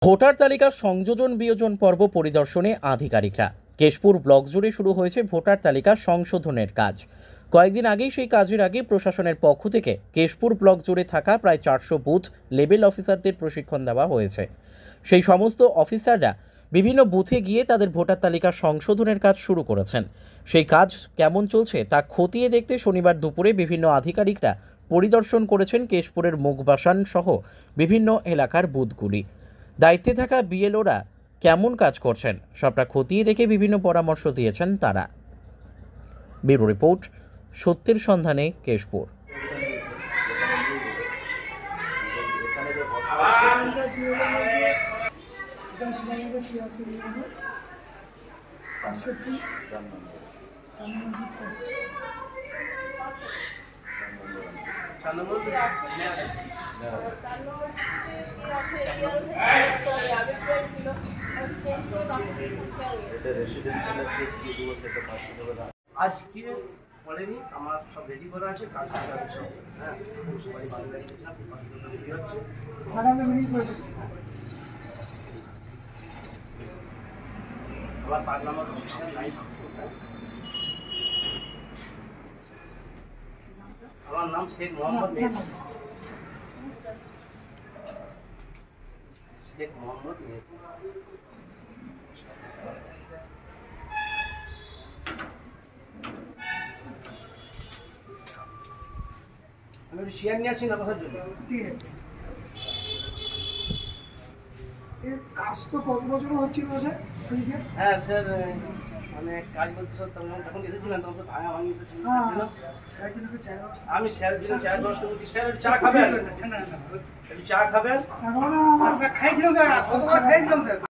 Voter তালিকা সংযোজন বিয়োজন পর্ব পরিদর্শনে আধিকারিকরা। কেশপুর ব্লক জুড়ে শুরু হয়েছে ভোটার তালিকা সংশোধনের কাজ। কয়েকদিন আগেই সেই কাজের আগে প্রশাসনের পক্ষ থেকে কেশপুর ব্লক জুড়ে থাকা প্রায় 400 বুথ লেভেল অফিসারদের প্রশিক্ষণ দেওয়া হয়েছে। সেই সমস্ত অফিসাররা বিভিন্ন বুথে গিয়ে তাদের ভোটার তালিকা সংশোধনের কাজ শুরু করেছেন। সেই কাজ কেমন চলছে তা খতিয়ে দেখতে শনিবার দুপুরে বিভিন্ন আধিকারিকরা পরিদর্শন করেছেন কেশপুরের মুগবাসান সহ বিভিন্ন এলাকার বুথগুলি। দায়িত্বে থাকা বিএলওরা কেমন কাজ করছেন সবটা খতিয়ে দেখে বিভিন্ন পরামর্শ দিয়েছেন তারা। ব্যুরো রিপোর্ট, সত্যের সন্ধানে, কেশপুর। আজকে বলেনি, আমার সব রেডি করা আছে, কাজ করা আছে সব। হ্যাঁ, সবাই ভালো লাগছে, আবার পাঁচ নাম্বার নাই। আমার নাম শেখ মোহাম্মদ মেহেদি। শেখ মোহাম্মদ মেহেদি। আমি একটু শেয়ার নিয়ে আসি না কথার জন্য। কাজ তো কত বছর হচ্ছিল স্যার? হ্যাঁ স্যার, মানে কাজ বলতে স্যার তখন যখন এসেছিলেন তখন স্যার ভাঙা ভাঙি এসেছিল। আমি স্যার দিন চায়ের ব্যবস্থা করছি। স্যার একটু চা খাবেন? একটু চা খাবেন? খাইছিলাম স্যার, কতবার খাইছিলাম স্যার।